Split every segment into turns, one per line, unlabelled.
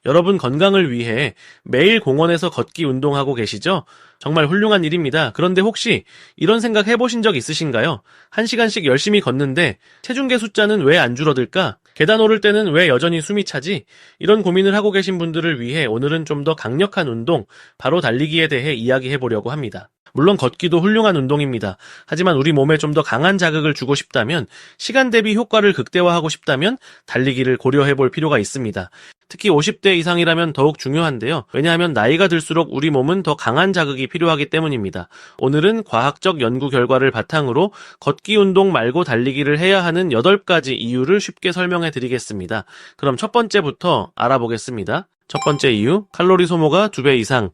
여러분 건강을 위해 매일 공원에서 걷기 운동하고 계시죠? 정말 훌륭한 일입니다. 그런데 혹시 이런 생각 해보신 적 있으신가요? 1시간씩 열심히 걷는데 체중계 숫자는 왜 안 줄어들까? 계단 오를 때는 왜 여전히 숨이 차지? 이런 고민을 하고 계신 분들을 위해 오늘은 좀 더 강력한 운동, 바로 달리기에 대해 이야기해 보려고 합니다. 물론 걷기도 훌륭한 운동입니다. 하지만 우리 몸에 좀 더 강한 자극을 주고 싶다면, 시간 대비 효과를 극대화하고 싶다면 달리기를 고려해 볼 필요가 있습니다. 특히 50대 이상이라면 더욱 중요한데요. 왜냐하면 나이가 들수록 우리 몸은 더 강한 자극이 필요하기 때문입니다. 오늘은 과학적 연구 결과를 바탕으로 걷기 운동 말고 달리기를 해야 하는 8가지 이유를 쉽게 설명해 드리겠습니다. 그럼 첫 번째부터 알아보겠습니다. 첫 번째 이유, 칼로리 소모가 2배 이상.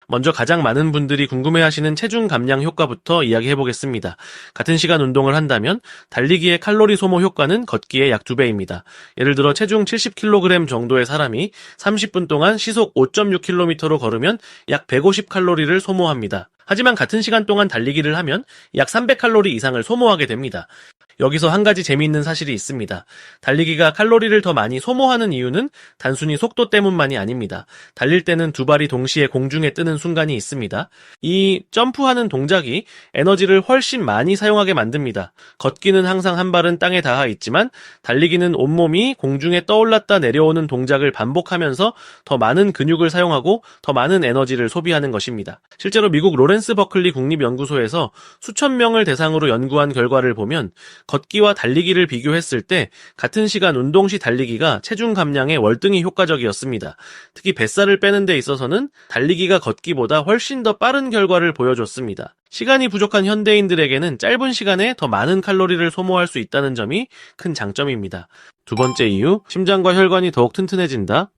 먼저 가장 많은 분들이 궁금해하시는 체중 감량 효과부터 이야기해보겠습니다. 같은 시간 운동을 한다면 달리기의 칼로리 소모 효과는 걷기의 약 2배입니다. 예를 들어 체중 70kg 정도의 사람이 30분 동안 시속 5.6km로 걸으면 약 150칼로리를 소모합니다. 하지만 같은 시간 동안 달리기를 하면 약 300칼로리 이상을 소모하게 됩니다. 여기서 한 가지 재미있는 사실이 있습니다. 달리기가 칼로리를 더 많이 소모하는 이유는 단순히 속도 때문만이 아닙니다. 달릴 때는 두 발이 동시에 공중에 뜨는 순간이 있습니다. 이 점프하는 동작이 에너지를 훨씬 많이 사용하게 만듭니다. 걷기는 항상 한 발은 땅에 닿아 있지만 달리기는 온몸이 공중에 떠올랐다 내려오는 동작을 반복하면서 더 많은 근육을 사용하고 더 많은 에너지를 소비하는 것입니다. 실제로 미국 로렌스 버클리 국립연구소에서 수천 명을 대상으로 연구한 결과를 보면 걷기와 달리기를 비교했을 때 같은 시간 운동 시 달리기가 체중 감량에 월등히 효과적이었습니다. 특히 뱃살을 빼는 데 있어서는 달리기가 걷기보다 훨씬 더 빠른 결과를 보여줬습니다. 시간이 부족한 현대인들에게는 짧은 시간에 더 많은 칼로리를 소모할 수 있다는 점이 큰 장점입니다. 두 번째 이유, 심장과 혈관이 더욱 튼튼해진다.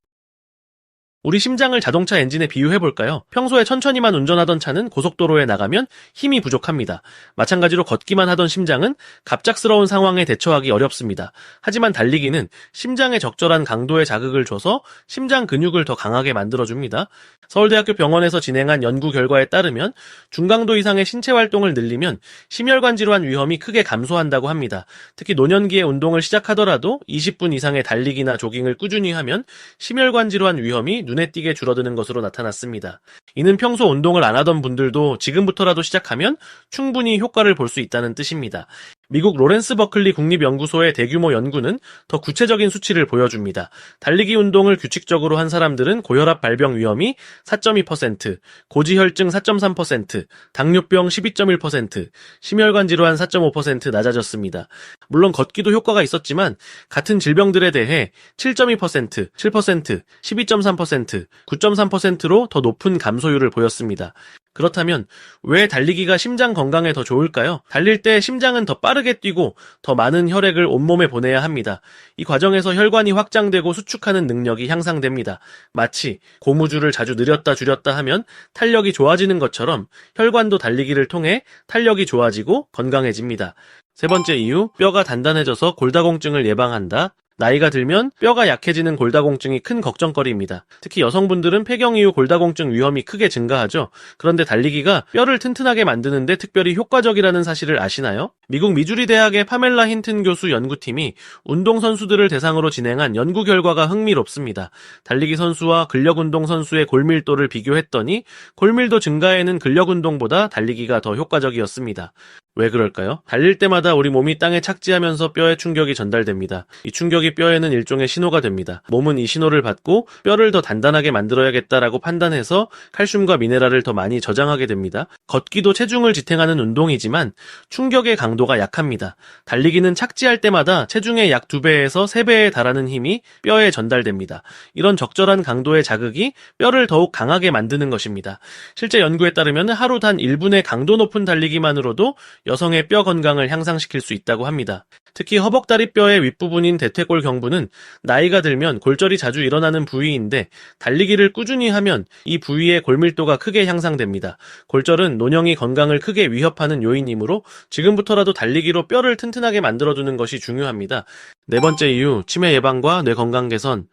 우리 심장을 자동차 엔진에 비유해볼까요? 평소에 천천히만 운전하던 차는 고속도로에 나가면 힘이 부족합니다. 마찬가지로 걷기만 하던 심장은 갑작스러운 상황에 대처하기 어렵습니다. 하지만 달리기는 심장에 적절한 강도의 자극을 줘서 심장 근육을 더 강하게 만들어줍니다. 서울대학교 병원에서 진행한 연구 결과에 따르면 중강도 이상의 신체 활동을 늘리면 심혈관 질환 위험이 크게 감소한다고 합니다. 특히 노년기에 운동을 시작하더라도 20분 이상의 달리기나 조깅을 꾸준히 하면 심혈관 질환 위험이 눈에 띄게 줄어드는 것으로 나타났습니다. 이는 평소 운동을 안 하던 분들도 지금부터라도 시작하면 충분히 효과를 볼 수 있다는 뜻입니다. 미국 로렌스 버클리 국립연구소의 대규모 연구는 더 구체적인 수치를 보여줍니다. 달리기 운동을 규칙적으로 한 사람들은 고혈압 발병 위험이 4.2%, 고지혈증 4.3%, 당뇨병 12.1%, 심혈관 질환 4.5% 낮아졌습니다. 물론 걷기도 효과가 있었지만 같은 질병들에 대해 7.2%, 7%, 12.3%, 9.3%로 더 높은 감소율을 보였습니다. 그렇다면 왜 달리기가 심장 건강에 더 좋을까요? 달릴 때 심장은 더 빠르게 뛰고 더 많은 혈액을 온몸에 보내야 합니다. 이 과정에서 혈관이 확장되고 수축하는 능력이 향상됩니다. 마치 고무줄을 자주 늘렸다 줄였다 하면 탄력이 좋아지는 것처럼 혈관도 달리기를 통해 탄력이 좋아지고 건강해집니다. 세 번째 이유, 뼈가 단단해져서 골다공증을 예방한다. 나이가 들면 뼈가 약해지는 골다공증이 큰 걱정거리입니다. 특히 여성분들은 폐경 이후 골다공증 위험이 크게 증가하죠. 그런데 달리기가 뼈를 튼튼하게 만드는데 특별히 효과적이라는 사실을 아시나요? 미국 미주리 대학의 파멜라 힌튼 교수 연구팀이 운동선수들을 대상으로 진행한 연구 결과가 흥미롭습니다. 달리기 선수와 근력운동 선수의 골밀도를 비교했더니 골밀도 증가에는 근력운동보다 달리기가 더 효과적이었습니다. 왜 그럴까요? 달릴 때마다 우리 몸이 땅에 착지하면서 뼈에 충격이 전달됩니다. 이 충격이 뼈에는 일종의 신호가 됩니다. 몸은 이 신호를 받고 뼈를 더 단단하게 만들어야겠다라고 판단해서 칼슘과 미네랄을 더 많이 저장하게 됩니다. 걷기도 체중을 지탱하는 운동이지만 충격의 강도가 약합니다. 달리기는 착지할 때마다 체중의 약 2배에서 3배에 달하는 힘이 뼈에 전달됩니다. 이런 적절한 강도의 자극이 뼈를 더욱 강하게 만드는 것입니다. 실제 연구에 따르면 하루 단 1분의 강도 높은 달리기만으로도 여성의 뼈 건강을 향상시킬 수 있다고 합니다. 특히 허벅다리뼈의 윗부분인 대퇴골 경부는 나이가 들면 골절이 자주 일어나는 부위인데 달리기를 꾸준히 하면 이 부위의 골밀도가 크게 향상됩니다. 골절은 노년의 건강을 크게 위협하는 요인이므로 지금부터라도 달리기로 뼈를 튼튼하게 만들어두는 것이 중요합니다. 네 번째 이유, 치매 예방과 뇌 건강 개선.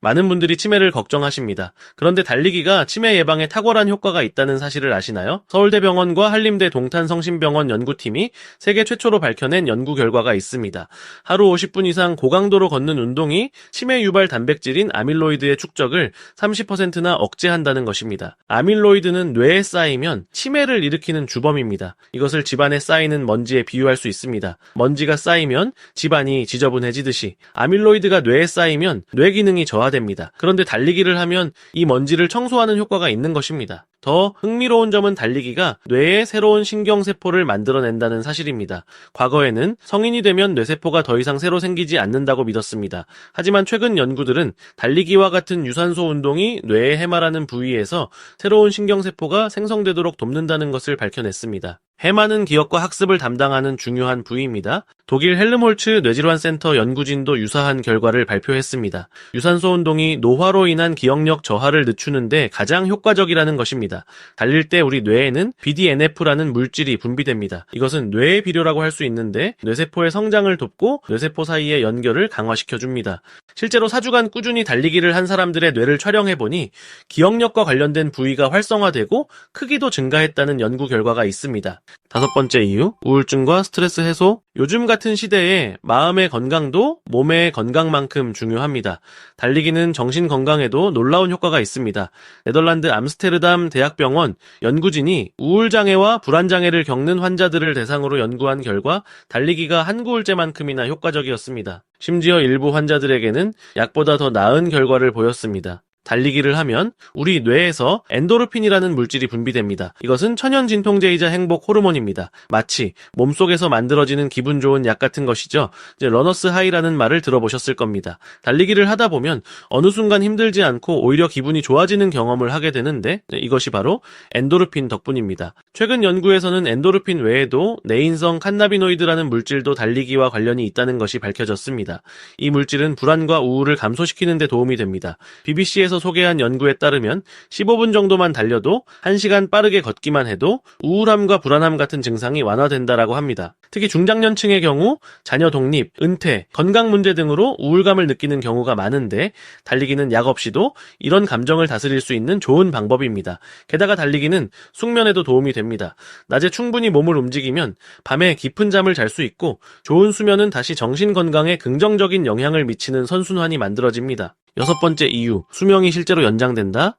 많은 분들이 치매를 걱정하십니다. 그런데 달리기가 치매 예방에 탁월한 효과가 있다는 사실을 아시나요? 서울대병원과 한림대 동탄성심병원 연구팀이 세계 최초로 밝혀낸 연구 결과가 있습니다. 하루 50분 이상 고강도로 걷는 운동이 치매 유발 단백질인 아밀로이드의 축적을 30%나 억제한다는 것입니다. 아밀로이드는 뇌에 쌓이면 치매를 일으키는 주범입니다. 이것을 집안에 쌓이는 먼지에 비유할 수 있습니다. 먼지가 쌓이면 집안이 지저분해지듯이 아밀로이드가 뇌에 쌓이면 뇌 기능이 저하됩니다. 그런데 달리기를 하면 이 먼지를 청소하는 효과가 있는 것입니다. 더 흥미로운 점은 달리기가 뇌에 새로운 신경세포를 만들어낸다는 사실입니다. 과거에는 성인이 되면 뇌세포가 더 이상 새로 생기지 않는다고 믿었습니다. 하지만 최근 연구들은 달리기와 같은 유산소 운동이 뇌의 해마라는 부위에서 새로운 신경세포가 생성되도록 돕는다는 것을 밝혀냈습니다. 해마는 기억과 학습을 담당하는 중요한 부위입니다. 독일 헬름홀츠 뇌질환센터 연구진도 유사한 결과를 발표했습니다. 유산소 운동이 노화로 인한 기억력 저하를 늦추는데 가장 효과적이라는 것입니다. 달릴 때 우리 뇌에는 BDNF라는 물질이 분비됩니다. 이것은 뇌의 비료라고 할 수 있는데 뇌세포의 성장을 돕고 뇌세포 사이의 연결을 강화시켜줍니다. 실제로 4주간 꾸준히 달리기를 한 사람들의 뇌를 촬영해보니 기억력과 관련된 부위가 활성화되고 크기도 증가했다는 연구 결과가 있습니다. 5번째 이유, 우울증과 스트레스 해소. 요즘 같은 시대에 마음의 건강도 몸의 건강만큼 중요합니다. 달리기는 정신 건강에도 놀라운 효과가 있습니다. 네덜란드 암스테르담 대학병원 연구진이 우울장애와 불안장애를 겪는 환자들을 대상으로 연구한 결과 달리기가 한구울제만큼이나 효과적이었습니다. 심지어 일부 환자들에게는 약보다 더 나은 결과를 보였습니다. 달리기를 하면 우리 뇌에서 엔도르핀이라는 물질이 분비됩니다. 이것은 천연 진통제이자 행복 호르몬입니다. 마치 몸속에서 만들어지는 기분 좋은 약 같은 것이죠. 이제 러너스 하이라는 말을 들어보셨을 겁니다. 달리기를 하다 보면 어느 순간 힘들지 않고 오히려 기분이 좋아지는 경험을 하게 되는데 이것이 바로 엔도르핀 덕분입니다. 최근 연구에서는 엔도르핀 외에도 내인성 칸나비노이드라는 물질도 달리기와 관련이 있다는 것이 밝혀졌습니다. 이 물질은 불안과 우울을 감소시키는 데 도움이 됩니다. BBC에서 소개한 연구에 따르면 15분 정도만 달려도 1시간 빠르게 걷기만 해도 우울함과 불안함 같은 증상이 완화된다라고 합니다. 특히 중장년층의 경우 자녀 독립, 은퇴, 건강 문제 등으로 우울감을 느끼는 경우가 많은데 달리기는 약 없이도 이런 감정을 다스릴 수 있는 좋은 방법입니다. 게다가 달리기는 숙면에도 도움이 됩니다. 낮에 충분히 몸을 움직이면 밤에 깊은 잠을 잘 수 있고 좋은 수면은 다시 정신 건강에 긍정적인 영향을 미치는 선순환이 만들어집니다. 6번째 이유, 수명이 실제로 연장된다?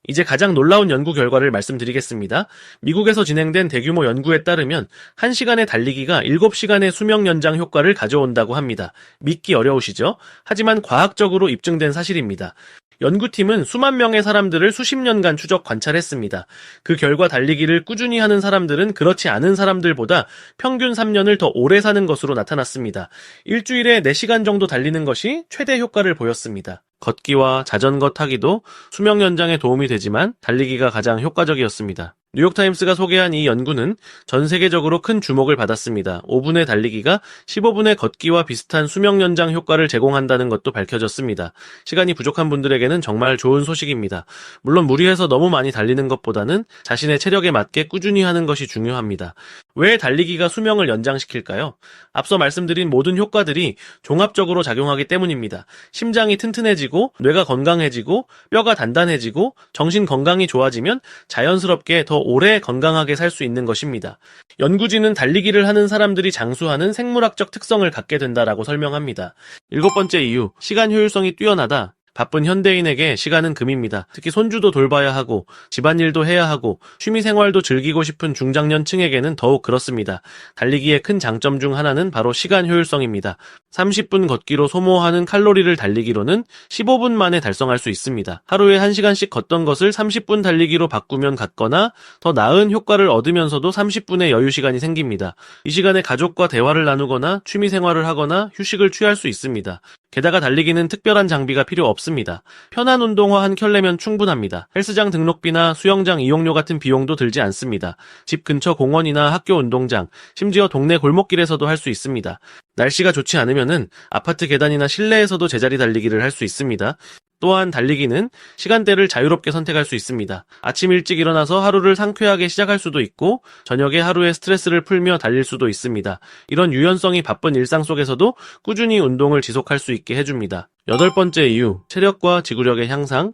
이제 가장 놀라운 연구 결과를 말씀드리겠습니다. 미국에서 진행된 대규모 연구에 따르면 1시간의 달리기가 7시간의 수명 연장 효과를 가져온다고 합니다. 믿기 어려우시죠? 하지만 과학적으로 입증된 사실입니다. 연구팀은 수만 명의 사람들을 수십 년간 추적 관찰했습니다. 그 결과 달리기를 꾸준히 하는 사람들은 그렇지 않은 사람들보다 평균 3년을 더 오래 사는 것으로 나타났습니다. 일주일에 4시간 정도 달리는 것이 최대 효과를 보였습니다. 걷기와 자전거 타기도 수명 연장에 도움이 되지만 달리기가 가장 효과적이었습니다. 뉴욕타임스가 소개한 이 연구는 전 세계적으로 큰 주목을 받았습니다. 5분의 달리기가 15분의 걷기와 비슷한 수명 연장 효과를 제공한다는 것도 밝혀졌습니다. 시간이 부족한 분들에게는 정말 좋은 소식입니다. 물론 무리해서 너무 많이 달리는 것보다는 자신의 체력에 맞게 꾸준히 하는 것이 중요합니다. 왜 달리기가 수명을 연장시킬까요? 앞서 말씀드린 모든 효과들이 종합적으로 작용하기 때문입니다. 심장이 튼튼해지고 뇌가 건강해지고 뼈가 단단해지고 정신 건강이 좋아지면 자연스럽게 더 오래 건강하게 살 수 있는 것입니다. 연구진은 달리기를 하는 사람들이 장수하는 생물학적 특성을 갖게 된다라고 설명합니다. 7번째 이유, 시간 효율성이 뛰어나다. 바쁜 현대인에게 시간은 금입니다. 특히 손주도 돌봐야 하고 집안일도 해야 하고 취미생활도 즐기고 싶은 중장년층에게는 더욱 그렇습니다. 달리기의 큰 장점 중 하나는 바로 시간 효율성입니다. 30분 걷기로 소모하는 칼로리를 달리기로는 15분 만에 달성할 수 있습니다. 하루에 1시간씩 걷던 것을 30분 달리기로 바꾸면 같거나 더 나은 효과를 얻으면서도 30분의 여유 시간이 생깁니다. 이 시간에 가족과 대화를 나누거나 취미생활을 하거나 휴식을 취할 수 있습니다. 게다가 달리기는 특별한 장비가 필요 없습니다. 편한 운동화 한 켤레면 충분합니다. 헬스장 등록비나 수영장 이용료 같은 비용도 들지 않습니다. 집 근처 공원이나 학교 운동장, 심지어 동네 골목길에서도 할 수 있습니다. 날씨가 좋지 않으면은 아파트 계단이나 실내에서도 제자리 달리기를 할 수 있습니다. 또한 달리기는 시간대를 자유롭게 선택할 수 있습니다. 아침 일찍 일어나서 하루를 상쾌하게 시작할 수도 있고 저녁에 하루의 스트레스를 풀며 달릴 수도 있습니다. 이런 유연성이 바쁜 일상 속에서도 꾸준히 운동을 지속할 수 있게 해줍니다. 8번째 이유, 체력과 지구력의 향상.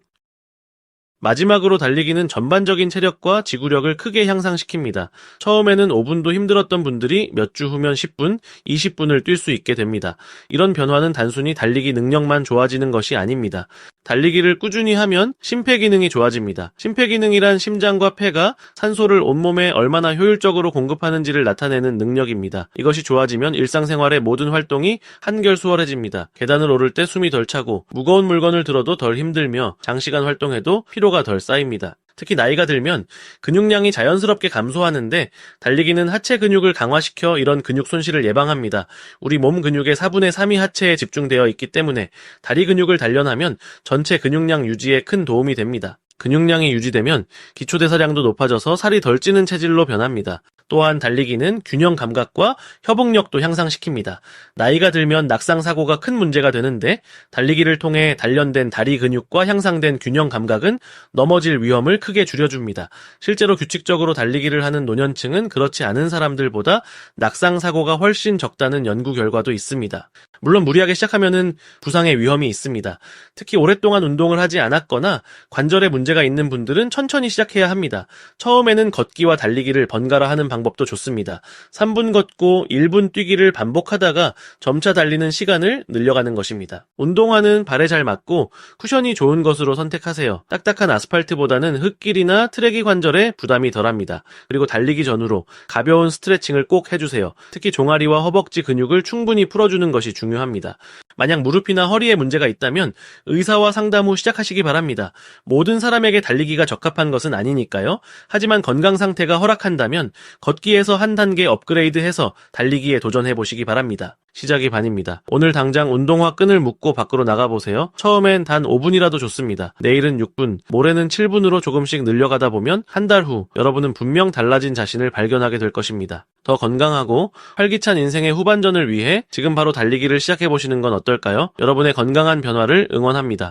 마지막으로 달리기는 전반적인 체력과 지구력을 크게 향상시킵니다. 처음에는 5분도 힘들었던 분들이 몇 주 후면 10분, 20분을 뛸 수 있게 됩니다. 이런 변화는 단순히 달리기 능력만 좋아지는 것이 아닙니다. 달리기를 꾸준히 하면 심폐기능이 좋아집니다. 심폐기능이란 심장과 폐가 산소를 온몸에 얼마나 효율적으로 공급하는지를 나타내는 능력입니다. 이것이 좋아지면 일상생활의 모든 활동이 한결 수월해집니다. 계단을 오를 때 숨이 덜 차고 무거운 물건을 들어도 덜 힘들며 장시간 활동해도 피로가 덜 쌓입니다. 특히 나이가 들면 근육량이 자연스럽게 감소하는데 달리기는 하체 근육을 강화시켜 이런 근육 손실을 예방합니다. 우리 몸 근육의 4분의 3이 하체에 집중되어 있기 때문에 다리 근육을 단련하면 전체 근육량 유지에 큰 도움이 됩니다. 근육량이 유지되면 기초대사량도 높아져서 살이 덜 찌는 체질로 변합니다. 또한 달리기는 균형 감각과 협응력도 향상시킵니다. 나이가 들면 낙상 사고가 큰 문제가 되는데 달리기를 통해 단련된 다리 근육과 향상된 균형 감각은 넘어질 위험을 크게 줄여줍니다. 실제로 규칙적으로 달리기를 하는 노년층은 그렇지 않은 사람들보다 낙상 사고가 훨씬 적다는 연구 결과도 있습니다. 물론 무리하게 시작하면은 부상의 위험이 있습니다. 특히 오랫동안 운동을 하지 않았거나 관절에 문제가 있는 분들은 천천히 시작해야 합니다. 처음에는 걷기와 달리기를 번갈아 하는 방법도 좋습니다. 3분 걷고 1분 뛰기를 반복하다가 점차 달리는 시간을 늘려가는 것입니다. 운동화는 발에 잘 맞고 쿠션이 좋은 것으로 선택하세요. 딱딱한 아스팔트보다는 흙길이나 트레기 관절에 부담이 덜합니다. 그리고 달리기 전후로 가벼운 스트레칭을 꼭 해주세요. 특히 종아리와 허벅지 근육을 충분히 풀어주는 것이 중요합니다. 만약 무릎이나 허리에 문제가 있다면 의사와 상담 후 시작하시기 바랍니다. 모든 사람에게 달리기가 적합한 것은 아니니까요. 하지만 건강 상태가 허락한다면 걷기에서 한 단계 업그레이드해서 달리기에 도전해보시기 바랍니다. 시작이 반입니다. 오늘 당장 운동화 끈을 묶고 밖으로 나가보세요. 처음엔 단 5분이라도 좋습니다. 내일은 6분, 모레는 7분으로 조금씩 늘려가다 보면 한 달 후 여러분은 분명 달라진 자신을 발견하게 될 것입니다. 더 건강하고 활기찬 인생의 후반전을 위해 지금 바로 달리기를 시작해보시는 건 어떨까요? 여러분의 건강한 변화를 응원합니다.